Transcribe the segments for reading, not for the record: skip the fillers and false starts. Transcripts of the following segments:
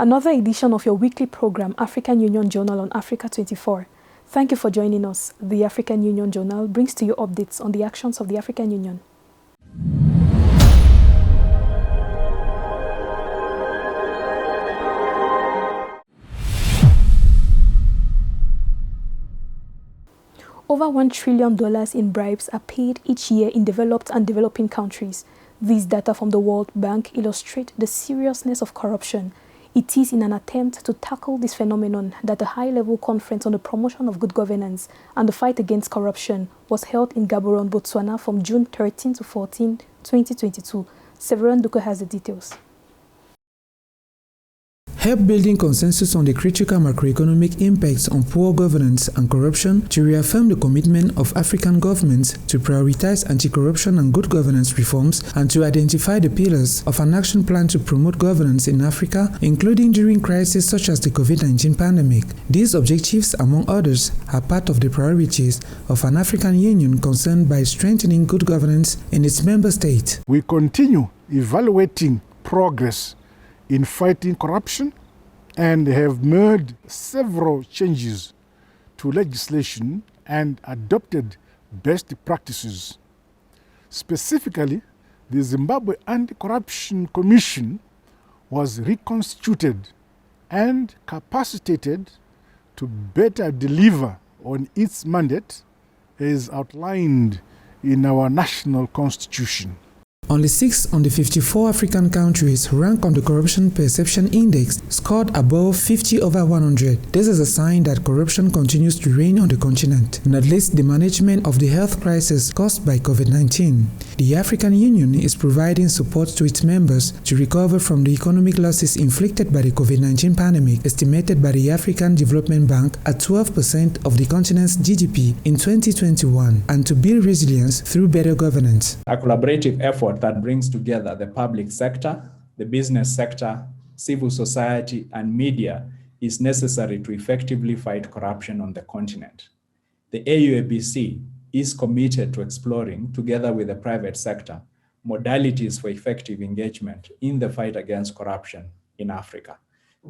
Another edition of your weekly program, African Union Journal on Africa 24. Thank you for joining us. The African Union Journal brings to you updates on the actions of the African Union. Over $1 trillion in bribes are paid each year in developed and developing countries. These data from the World Bank illustrate the seriousness of corruption. It is in an attempt to tackle this phenomenon that a high-level conference on the promotion of good governance and the fight against corruption was held in Gaborone, Botswana from June 13 to 14, 2022. Severin Duka has the details. Help building consensus on the critical macroeconomic impacts on poor governance and corruption to reaffirm the commitment of African governments to prioritize anti-corruption and good governance reforms and to identify the pillars of an action plan to promote governance in Africa, including during crises such as the COVID-19 pandemic. These objectives, among others, are part of the priorities of an African Union concerned by strengthening good governance in its member states. We continue evaluating progress in fighting corruption and have made several changes to legislation and adopted best practices. Specifically, the Zimbabwe Anti-Corruption Commission was reconstituted and capacitated to better deliver on its mandate as outlined in our national constitution. Only 6 on the 54 African countries ranked on the Corruption Perception Index scored above 50 over 100. This is a sign that corruption continues to reign on the continent, not least the management of the health crisis caused by COVID-19. The African Union is providing support to its members to recover from the economic losses inflicted by the COVID-19 pandemic, estimated by the African Development Bank at 12% of the continent's GDP in 2021, and to build resilience through better governance. A collaborative effort that brings together the public sector, the business sector, civil society, and media is necessary to effectively fight corruption on the continent. The AUABC is committed to exploring, together with the private sector, modalities for effective engagement in the fight against corruption in Africa,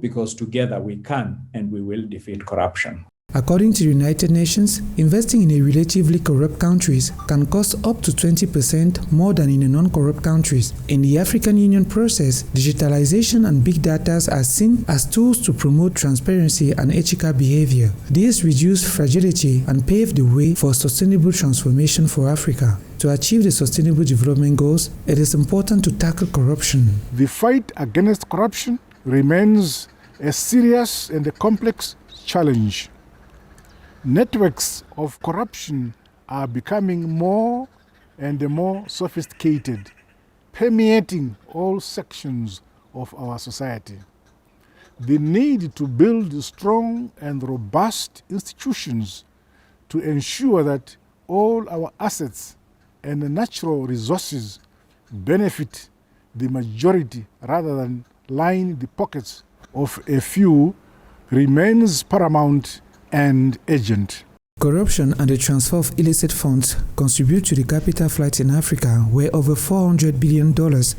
because together we can and we will defeat corruption. According to the United Nations, investing in a relatively corrupt countries can cost up to 20% more than in non-corrupt countries. In the African Union process, digitalization and big data are seen as tools to promote transparency and ethical behavior. These reduce fragility and pave the way for sustainable transformation for Africa. To achieve the Sustainable Development Goals, it is important to tackle corruption. The fight against corruption remains a serious and a complex challenge. Networks of corruption are becoming more and more sophisticated, permeating all sections of our society. The need to build strong and robust institutions to ensure that all our assets and natural resources benefit the majority rather than line the pockets of a few remains paramount and urgent. Corruption and the transfer of illicit funds contribute to the capital flight in Africa, where over $400 billion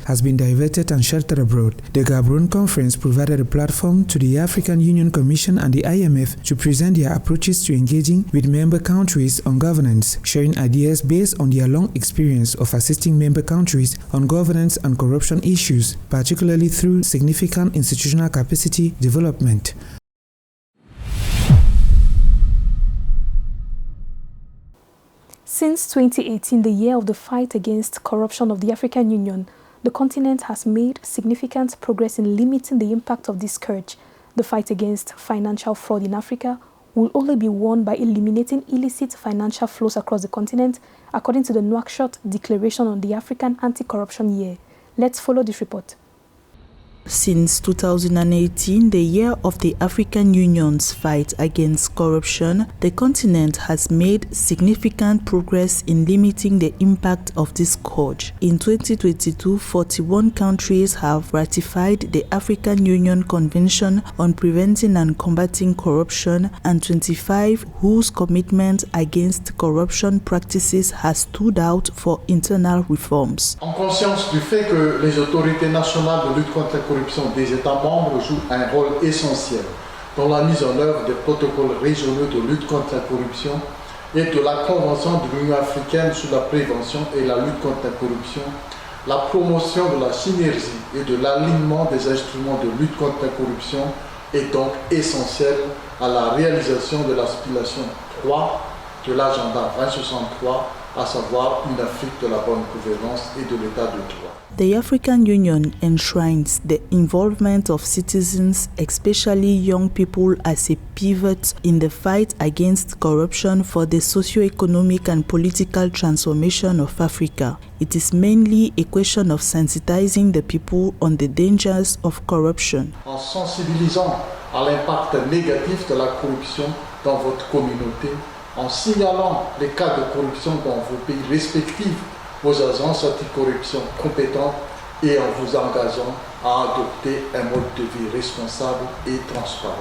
has been diverted and sheltered abroad. The Gaborone Conference provided a platform to the African Union Commission and the IMF to present their approaches to engaging with member countries on governance, sharing ideas based on their long experience of assisting member countries on governance and corruption issues, particularly through significant institutional capacity development. Since 2018, the year of the fight against corruption of the African Union, the continent has made significant progress in limiting the impact of this scourge. The fight against financial fraud in Africa will only be won by eliminating illicit financial flows across the continent, according to the Nouakchott Declaration on the African Anti-Corruption Year. Let's follow this report. Since 2018, the year of the African Union's fight against corruption, the continent has made significant progress in limiting the impact of this scourge. In 2022, 41 countries have ratified the African Union Convention on Preventing and Combating Corruption, and 25 whose commitment against corruption practices has stood out for internal reforms. En conscience du fait que les autorités nationales de lutte contre la corruption des États membres joue un rôle essentiel dans la mise en œuvre des protocoles régionaux de lutte contre la corruption et de la Convention de l'Union africaine sur la prévention et la lutte contre la corruption, la promotion de la synergie et de l'alignement des instruments de lutte contre la corruption est donc essentielle à la réalisation de l'aspiration 3 de l'agenda 2063, à savoir une Afrique de la bonne gouvernance et de l'état de droit. The African Union enshrines the involvement of citizens, especially young people, as a pivot in the fight against corruption for the socio-economic and political transformation of Africa. It is mainly a question of sensitizing the people on the dangers of corruption. En sensibilisant à l'impact négatif de la corruption dans votre communauté, en signalant les cas de corruption dans vos pays respectifs aux agences anticorruption compétentes et en vous engageant à adopter un mode de vie responsable et transparent.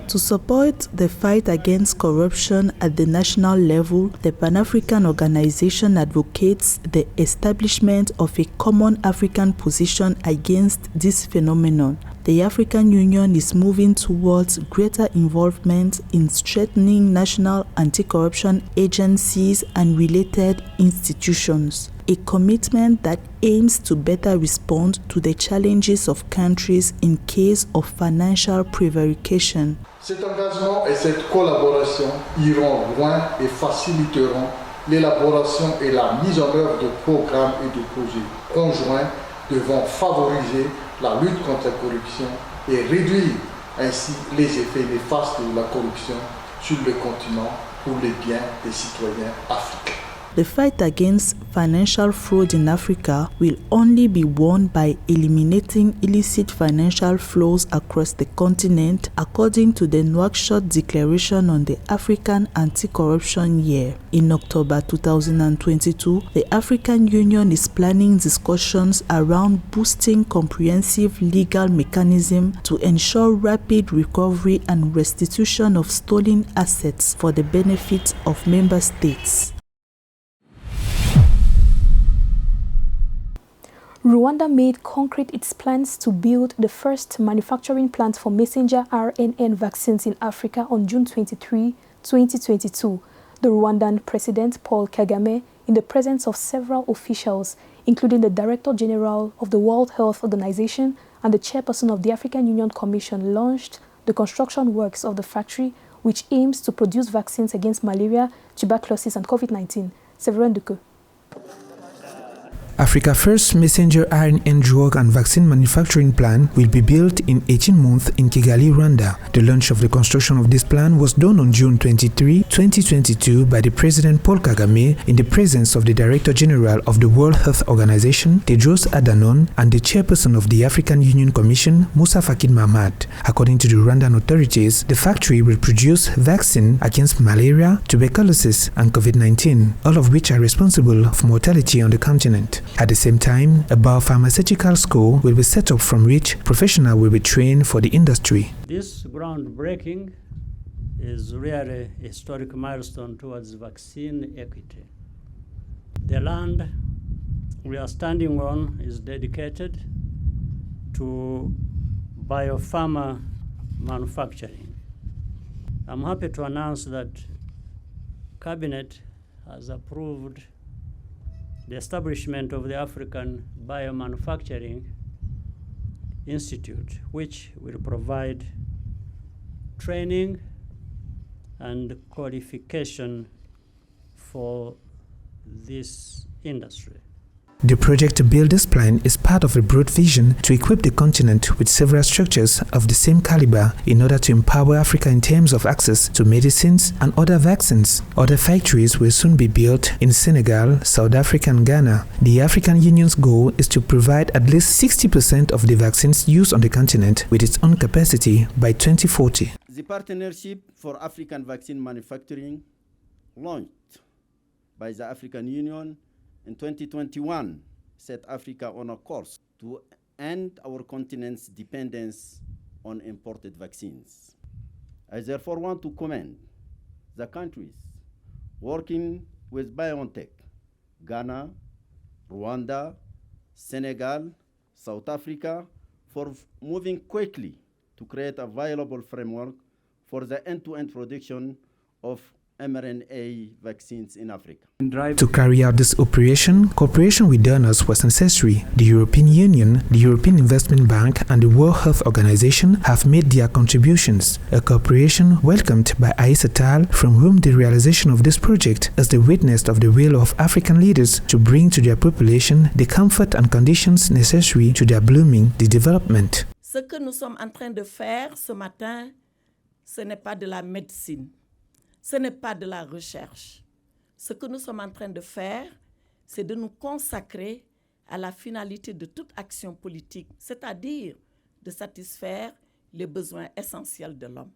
To support the fight against corruption at the national level, the Pan-African Organization advocates the establishment of a common African position against this phenomenon. The African Union is moving towards greater involvement in strengthening national anti-corruption agencies and related institutions, a commitment that aims to better respond to the challenges of countries in case of financial prevarication. Cet engagement et cette collaboration iront loin et faciliteront l'élaboration et la mise en œuvre de programmes et de projets conjoints devant favoriser la lutte contre la corruption et réduire ainsi les effets néfastes de la corruption sur le continent pour le bien des citoyens africains. The fight against financial fraud in Africa will only be won by eliminating illicit financial flows across the continent, according to the Nouakchott Declaration on the African Anti-Corruption Year. In October 2022, the African Union is planning discussions around boosting comprehensive legal mechanisms to ensure rapid recovery and restitution of stolen assets for the benefit of member states. Rwanda made concrete its plans to build the first manufacturing plant for messenger RNA vaccines in Africa on June 23, 2022. The Rwandan President Paul Kagame, in the presence of several officials, including the Director General of the World Health Organization and the Chairperson of the African Union Commission, launched the construction works of the factory, which aims to produce vaccines against malaria, tuberculosis, and COVID-19. Severin Duque. Africa's first messenger RNA drug and vaccine manufacturing plant will be built in 18 months in Kigali, Rwanda. The launch of the construction of this plant was done on June 23, 2022 by the President Paul Kagame in the presence of the Director General of the World Health Organization, Tedros Adhanom, and the Chairperson of the African Union Commission, Moussa Faki Mahamat. According to the Rwandan authorities, the factory will produce vaccine against malaria, tuberculosis, and COVID-19, all of which are responsible for mortality on the continent. At the same time, a biopharmaceutical school will be set up from which professionals will be trained for the industry. This groundbreaking is really a historic milestone towards vaccine equity. The land we are standing on is dedicated to biopharma manufacturing. I'm happy to announce that Cabinet has approved the establishment of the African Biomanufacturing Institute, which will provide training and qualification for this industry. The project to build this plant is part of a broad vision to equip the continent with several structures of the same caliber in order to empower Africa in terms of access to medicines and other vaccines. Other factories will soon be built in Senegal, South Africa, and Ghana. The African Union's goal is to provide at least 60% of the vaccines used on the continent with its own capacity by 2040. The Partnership for African Vaccine Manufacturing, launched by the African Union in 2021, set Africa on a course to end our continent's dependence on imported vaccines. I therefore want to commend the countries working with BioNTech, Ghana, Rwanda, Senegal, South Africa, for moving quickly to create a viable framework for the end-to-end production of mRNA vaccines in Africa. To carry out this operation, cooperation with donors was necessary. The European Union, the European Investment Bank, and the World Health Organization have made their contributions, a cooperation welcomed by Aïssa Tall, from whom the realization of this project is the witness of the will of African leaders to bring to their population the comfort and conditions necessary to their blooming, the development. Ce que nous sommes en train de faire ce matin, ce n'est pas de la médecine. Ce n'est pas de la recherche. Ce que nous sommes en train de faire, c'est de nous consacrer à la finalité de toute action politique, c'est-à-dire de satisfaire les besoins essentiels de l'homme.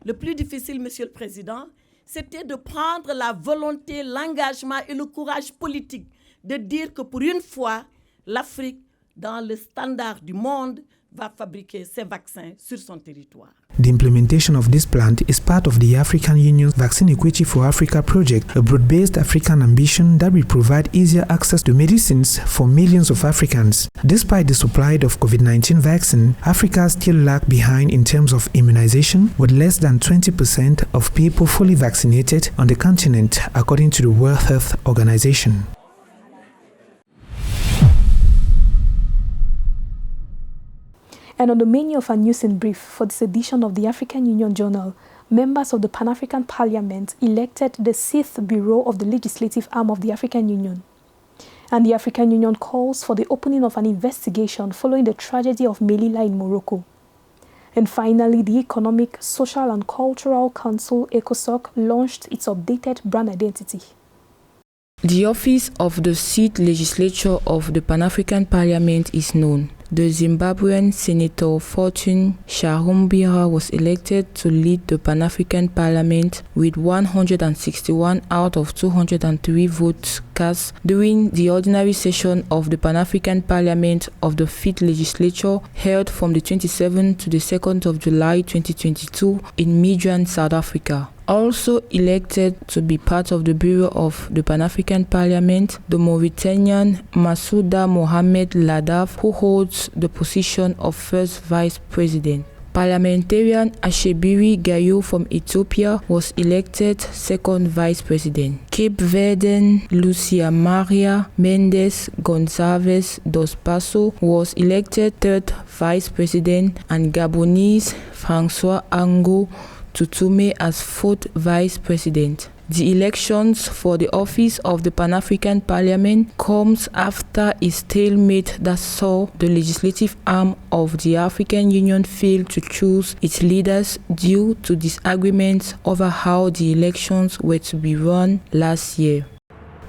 Le plus difficile, Monsieur le Président, c'était de prendre la volonté, l'engagement et le courage politique de dire que pour une fois, l'Afrique, dans le standard du monde, va fabriquer ses vaccins sur son territoire. The implementation of this plan is part of the African Union's Vaccine Equity for Africa project, a broad-based African ambition that will provide easier access to medicines for millions of Africans. Despite the supply of COVID-19 vaccine, Africa still lags behind in terms of immunization, with less than 20% of people fully vaccinated on the continent, according to the World Health Organization. And on the menu of our news in brief for this edition of the African Union Journal, members of the Pan-African Parliament elected the 6th Bureau of the legislative arm of the African Union. And the African Union calls for the opening of an investigation following the tragedy of Melilla in Morocco. And finally, the Economic, Social and Cultural Council, ECOSOC, launched its updated brand identity. The office of the 6th legislature of the Pan-African Parliament is known. The Zimbabwean Senator Fortune Sharumbira was elected to lead the Pan-African Parliament with 161 out of 203 votes cast during the ordinary session of the Pan-African Parliament of the 5th legislature held from the 27th to the 2nd of July 2022 in Midrand, South Africa. Also elected to be part of the Bureau of the Pan-African Parliament, the Mauritanian Masouda Mohamed Ladaf, who holds the position of First Vice President. Parliamentarian Ashebiri Gayo from Ethiopia was elected Second Vice President. Cape Verdean Lucia Maria Mendes Gonçalves dos Passos was elected Third Vice President, and Gabonese François Ango Tutume as 4th Vice President. The elections for the office of the Pan-African Parliament comes after a stalemate that saw the legislative arm of the African Union fail to choose its leaders due to disagreements over how the elections were to be run last year.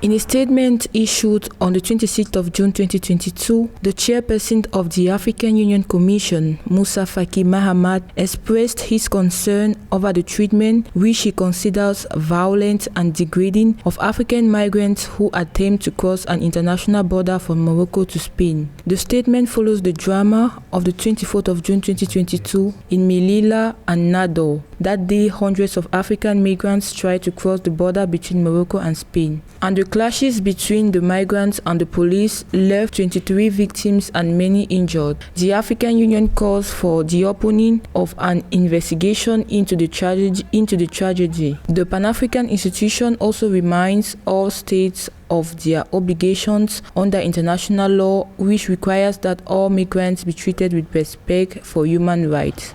In a statement issued on the 26th of June 2022, the chairperson of the African Union Commission, Musa Faki Mahamat, expressed his concern over the treatment which he considers violent and degrading of African migrants who attempt to cross an international border from Morocco to Spain. The statement follows the drama of the 24th of June 2022 in Melilla and Nador. That day, hundreds of African migrants tried to cross the border between Morocco and Spain, and the clashes between the migrants and the police left 23 victims and many injured. The African Union calls for the opening of an investigation into the tragedy. The Pan-African institution also reminds all states of their obligations under international law, which requires that all migrants be treated with respect for human rights.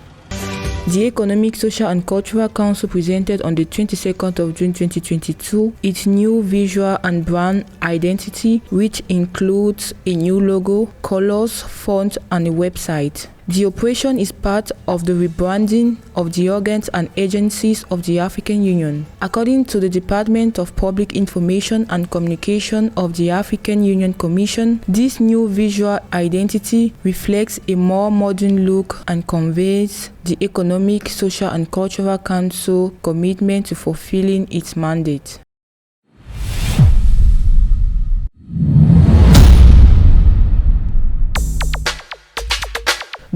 The Economic, Social and Cultural Council presented on the 22nd of June 2022 its new visual and brand identity, which includes a new logo, colors, font and a website. The operation is part of the rebranding of the organs and agencies of the African Union. According to the Department of Public Information and Communication of the African Union Commission, this new visual identity reflects a more modern look and conveys the Economic, Social and Cultural Council commitment to fulfilling its mandate.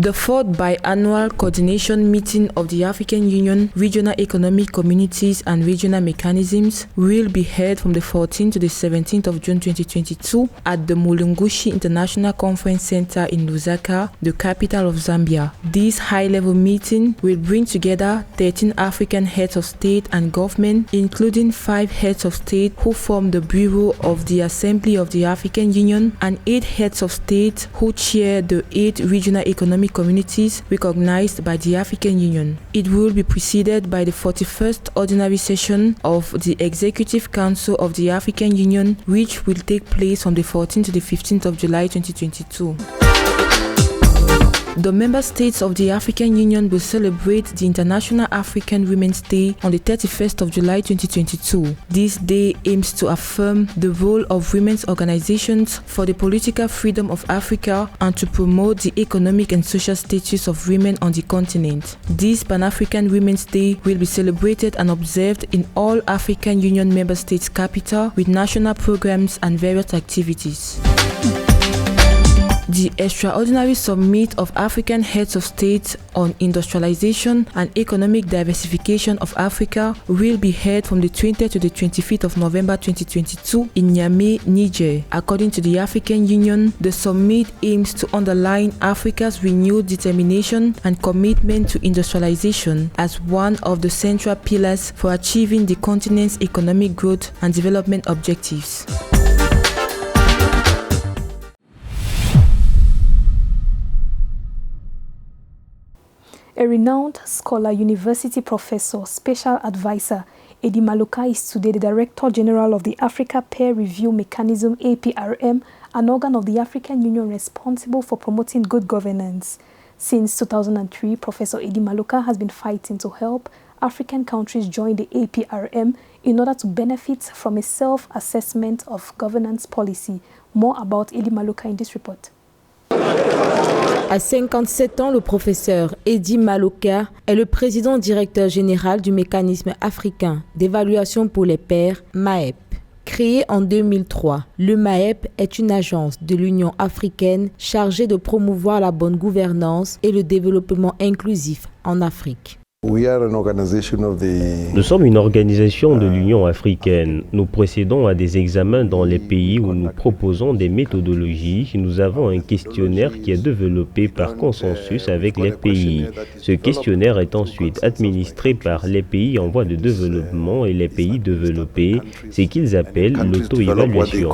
The fourth biannual coordination meeting of the African Union, Regional Economic Communities and Regional Mechanisms will be held from the 14th to the 17th of June 2022 at the Mulungushi International Conference Center in Lusaka, the capital of Zambia. This high-level meeting will bring together 13 African heads of state and government, including 5 heads of state who form the Bureau of the Assembly of the African Union and 8 heads of state who chair the 8 regional economic communities recognized by the African Union. It will be preceded by the 41st ordinary session of the Executive Council of the African Union, which will take place from the 14th to the 15th of July 2022. The member states of the African Union will celebrate the International African Women's Day on the 31st of July 2022. This day aims to affirm the role of women's organizations for the political freedom of Africa and to promote the economic and social status of women on the continent. This Pan-African Women's Day will be celebrated and observed in all African Union member states' capital with national programs and various activities. The Extraordinary Summit of African Heads of State on Industrialization and Economic Diversification of Africa will be held from the 20th to the 25th of November 2022 in Niamey, Niger. According to the African Union, the summit aims to underline Africa's renewed determination and commitment to industrialization as one of the central pillars for achieving the continent's economic growth and development objectives. A renowned scholar, university professor, special advisor, Eddy Maloka is today the Director General of the Africa Peer Review Mechanism (APRM), an organ of the African Union responsible for promoting good governance. Since 2003, Professor Eddy Maloka has been fighting to help African countries join the APRM in order to benefit from a self-assessment of governance policy. More about Eddy Maloka in this report. À 57 ans, le professeur Eddy Maloka est le président directeur général du mécanisme africain d'évaluation pour les pairs, MAEP. Créé en 2003, le MAEP est une agence de l'Union africaine chargée de promouvoir la bonne gouvernance et le développement inclusif en Afrique. Nous sommes une organisation de l'Union africaine. Nous procédons à des examens dans les pays où nous proposons des méthodologies. Nous avons un questionnaire qui est développé par consensus avec les pays. Ce questionnaire est ensuite administré par les pays en voie de développement et les pays développés, ce qu'ils appellent l'auto-évaluation.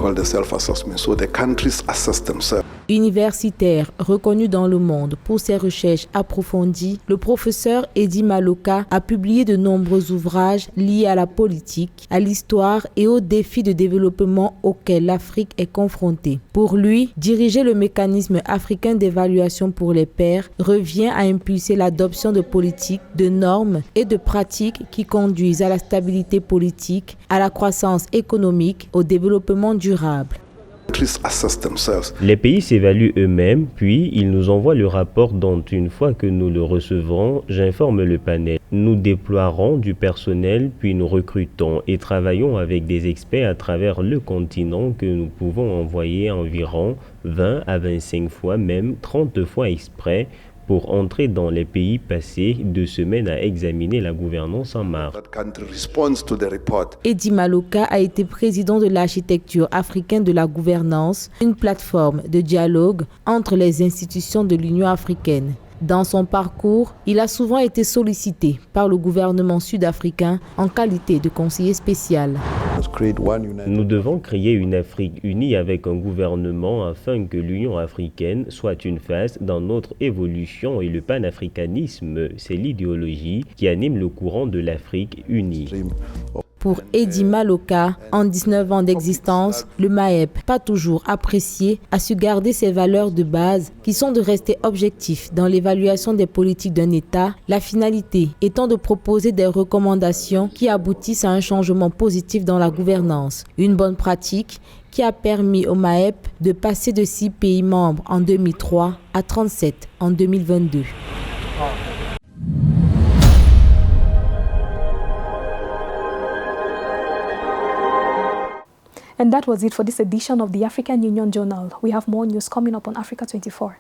Universitaire reconnu dans le monde pour ses recherches approfondies, le professeur Eddy Maloka a publié de nombreux ouvrages liés à la politique, à l'histoire et aux défis de développement auxquels l'Afrique est confrontée. Pour lui, diriger le mécanisme africain d'évaluation pour les pairs revient à impulser l'adoption de politiques, de normes et de pratiques qui conduisent à la stabilité politique, à la croissance économique, au développement durable. Les pays s'évaluent eux-mêmes, puis ils nous envoient le rapport dont, une fois que nous le recevrons, j'informe le panel. Nous déploierons du personnel, puis nous recrutons et travaillons avec des experts à travers le continent que nous pouvons envoyer environ 20 à 25 fois, même 30 fois exprès, pour entrer dans les pays passés 2 semaines à examiner la gouvernance en marche. Eddy Maloka a été président de l'architecture africaine de la gouvernance, une plateforme de dialogue entre les institutions de l'Union africaine. Dans son parcours, il a souvent été sollicité par le gouvernement sud-africain en qualité de conseiller spécial. Nous devons créer une Afrique unie avec un gouvernement afin que l'Union africaine soit une phase dans notre évolution et le panafricanisme, c'est l'idéologie qui anime le courant de l'Afrique unie. Pour Eddy Maloka, en 19 ans d'existence, le MAEP, pas toujours apprécié, a su garder ses valeurs de base qui sont de rester objectif dans l'évaluation des politiques d'un État, la finalité étant de proposer des recommandations qui aboutissent à un changement positif dans la gouvernance. Une bonne pratique qui a permis au MAEP de passer de 6 pays membres en 2003 à 37 en 2022. And that was it for this edition of the African Union Journal. We have more news coming up on Africa 24.